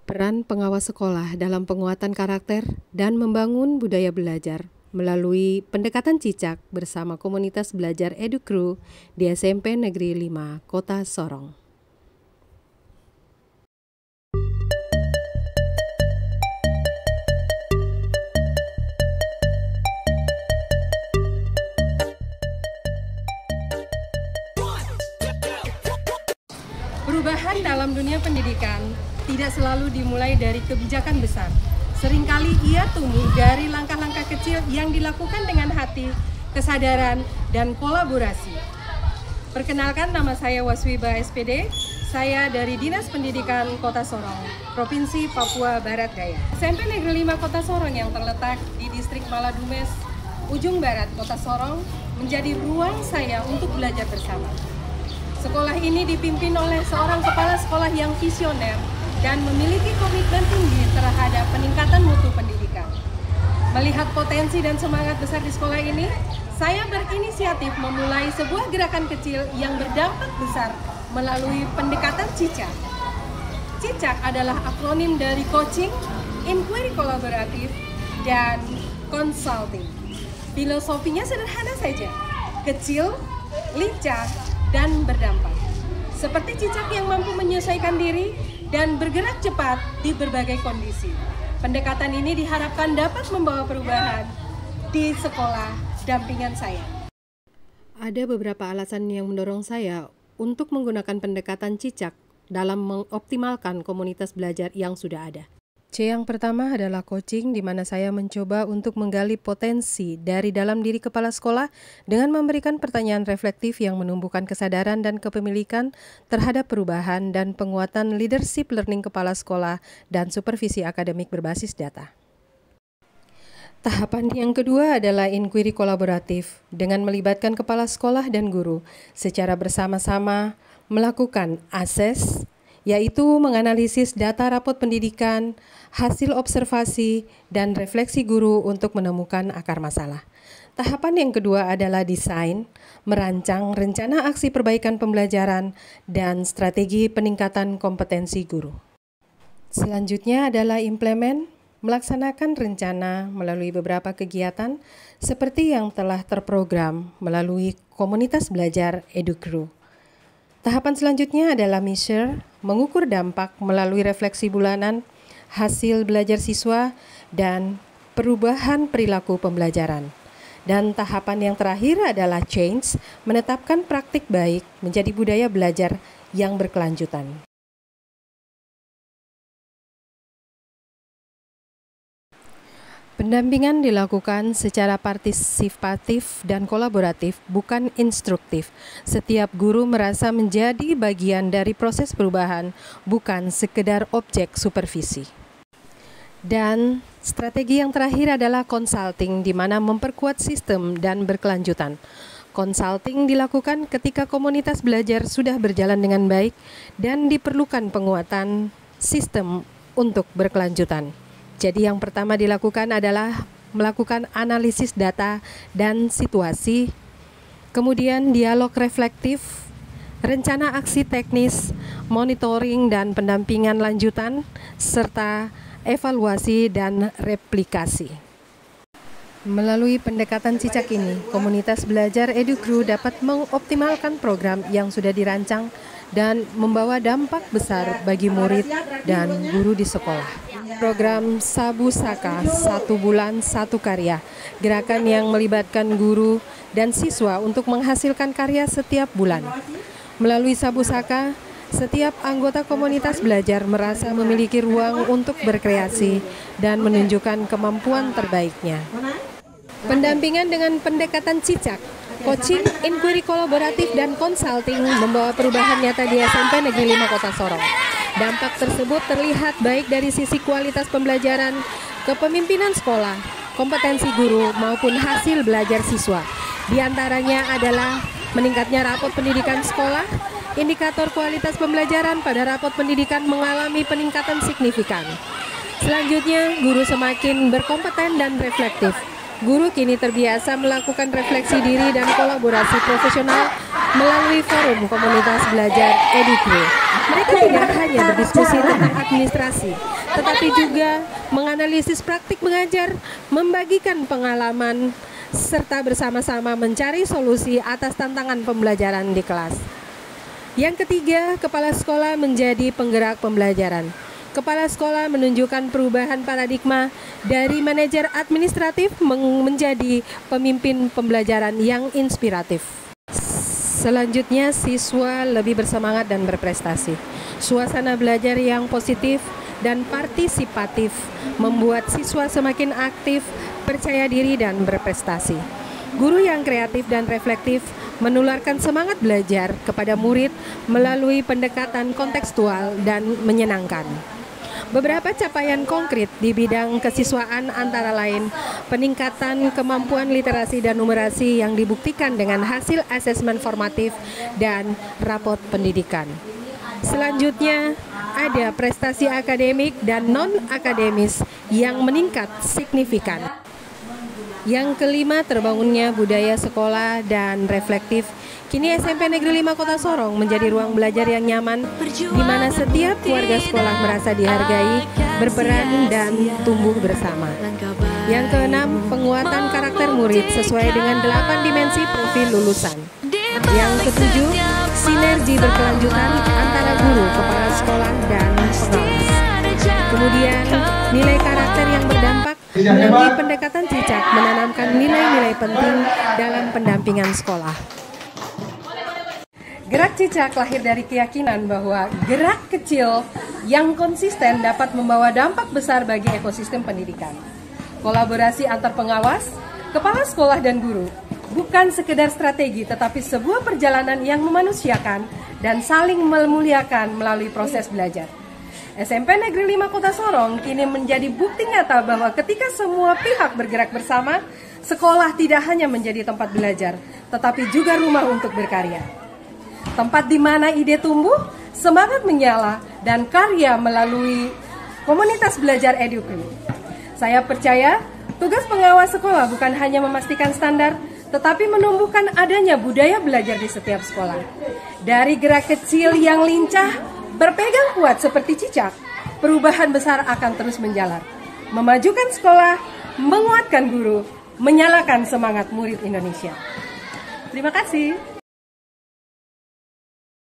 Peran pengawas sekolah dalam penguatan karakter dan membangun budaya belajar melalui pendekatan cicak bersama komunitas belajar EduCrew di SMP Negeri 5, Kota Sorong. Perubahan dalam dunia pendidikan tidak selalu dimulai dari kebijakan besar. Seringkali ia tumbuh dari langkah-langkah kecil yang dilakukan dengan hati, kesadaran, dan kolaborasi. Perkenalkan, nama saya Waswiba SPD. Saya dari Dinas Pendidikan Kota Sorong, Provinsi Papua Barat Daya. SMP Negeri 5 Kota Sorong yang terletak di Distrik Maladumes, ujung barat Kota Sorong, menjadi ruang saya untuk belajar bersama. Sekolah ini dipimpin oleh seorang kepala sekolah yang visioner dan memiliki komitmen tinggi terhadap peningkatan mutu pendidikan. Melihat potensi dan semangat besar di sekolah ini, saya berinisiatif memulai sebuah gerakan kecil yang berdampak besar melalui pendekatan cicak. Cicak adalah akronim dari coaching, inquiry kolaboratif, dan consulting. Filosofinya sederhana saja, kecil, lincah, dan berdampak. Seperti cicak yang mampu menyesuaikan diri dan bergerak cepat di berbagai kondisi. Pendekatan ini diharapkan dapat membawa perubahan di sekolah dampingan saya. Ada beberapa alasan yang mendorong saya untuk menggunakan pendekatan cicak dalam mengoptimalkan komunitas belajar yang sudah ada. Yang pertama adalah coaching, di mana saya mencoba untuk menggali potensi dari dalam diri kepala sekolah dengan memberikan pertanyaan reflektif yang menumbuhkan kesadaran dan kepemilikan terhadap perubahan dan penguatan leadership learning kepala sekolah dan supervisi akademik berbasis data. Tahapan yang kedua adalah inquiry kolaboratif dengan melibatkan kepala sekolah dan guru secara bersama-sama melakukan assess, yaitu menganalisis data rapot pendidikan, hasil observasi, dan refleksi guru untuk menemukan akar masalah. Tahapan yang kedua adalah desain, merancang rencana aksi perbaikan pembelajaran, dan strategi peningkatan kompetensi guru. Selanjutnya adalah implement, melaksanakan rencana melalui beberapa kegiatan seperti yang telah terprogram melalui komunitas belajar EduCrew. Tahapan selanjutnya adalah measure, mengukur dampak melalui refleksi bulanan, hasil belajar siswa, dan perubahan perilaku pembelajaran. Dan tahapan yang terakhir adalah change, menetapkan praktik baik menjadi budaya belajar yang berkelanjutan. Pendampingan dilakukan secara partisipatif dan kolaboratif, bukan instruktif. Setiap guru merasa menjadi bagian dari proses perubahan, bukan sekedar objek supervisi. Dan strategi yang terakhir adalah consulting, di mana memperkuat sistem dan berkelanjutan. Consulting dilakukan ketika komunitas belajar sudah berjalan dengan baik dan diperlukan penguatan sistem untuk berkelanjutan. Jadi yang pertama dilakukan adalah melakukan analisis data dan situasi, kemudian dialog reflektif, rencana aksi teknis, monitoring dan pendampingan lanjutan, serta evaluasi dan replikasi. Melalui pendekatan cicak ini, komunitas belajar EduCrew dapat mengoptimalkan program yang sudah dirancang dan membawa dampak besar bagi murid dan guru di sekolah. Program Sabu Saka, 1 bulan 1 karya, gerakan yang melibatkan guru dan siswa untuk menghasilkan karya setiap bulan. Melalui Sabu Saka, setiap anggota komunitas belajar merasa memiliki ruang untuk berkreasi dan menunjukkan kemampuan terbaiknya. Pendampingan dengan pendekatan cicak, coaching, inquiry kolaboratif, dan consulting membawa perubahan nyata di SMP Negeri 5 Kota Sorong. Dampak tersebut terlihat baik dari sisi kualitas pembelajaran, kepemimpinan sekolah, kompetensi guru, maupun hasil belajar siswa. Di antaranya adalah meningkatnya rapot pendidikan sekolah, indikator kualitas pembelajaran pada rapot pendidikan mengalami peningkatan signifikan. Selanjutnya, guru semakin berkompeten dan reflektif. Guru kini terbiasa melakukan refleksi diri dan kolaborasi profesional melalui forum komunitas belajar EduCrew. Mereka tidak hanya berdiskusi tentang administrasi, tetapi juga menganalisis praktik mengajar, membagikan pengalaman, serta bersama-sama mencari solusi atas tantangan pembelajaran di kelas. Yang ketiga, kepala sekolah menjadi penggerak pembelajaran. Kepala sekolah menunjukkan perubahan paradigma dari manajer administratif menjadi pemimpin pembelajaran yang inspiratif. Selanjutnya, siswa lebih bersemangat dan berprestasi. Suasana belajar yang positif dan partisipatif membuat siswa semakin aktif, percaya diri, dan berprestasi. Guru yang kreatif dan reflektif menularkan semangat belajar kepada murid melalui pendekatan kontekstual dan menyenangkan. Beberapa capaian konkret di bidang kesiswaan antara lain peningkatan kemampuan literasi dan numerasi yang dibuktikan dengan hasil asesmen formatif dan rapot pendidikan. Selanjutnya, ada prestasi akademik dan non-akademis yang meningkat signifikan. Yang kelima, terbangunnya budaya sekolah dan reflektif. Kini SMP Negeri 5 Kota Sorong menjadi ruang belajar yang nyaman, di mana setiap keluarga sekolah merasa dihargai, berperan, dan tumbuh bersama. Yang keenam, penguatan karakter murid sesuai dengan 8 dimensi profil lulusan. Yang ketujuh, sinergi berkelanjutan antara guru, kepala sekolah, dan pengawas. Kemudian, nilai karakter yang berdampak melalui pendekatan cicak menanamkan nilai-nilai penting dalam pendampingan sekolah. Gerak cicak lahir dari keyakinan bahwa gerak kecil yang konsisten dapat membawa dampak besar bagi ekosistem pendidikan. Kolaborasi antar pengawas, kepala sekolah, dan guru bukan sekedar strategi, tetapi sebuah perjalanan yang memanusiakan dan saling memuliakan melalui proses belajar. SMP Negeri 5 Kota Sorong kini menjadi bukti nyata bahwa ketika semua pihak bergerak bersama, sekolah tidak hanya menjadi tempat belajar, tetapi juga rumah untuk berkarya. Tempat di mana ide tumbuh, semangat menyala, dan karya melalui komunitas belajar Edukri. Saya percaya, tugas pengawas sekolah bukan hanya memastikan standar, tetapi menumbuhkan adanya budaya belajar di setiap sekolah. Dari gerak kecil yang lincah, berpegang kuat seperti cicak, perubahan besar akan terus menjalar. Memajukan sekolah, menguatkan guru, menyalakan semangat murid Indonesia. Terima kasih.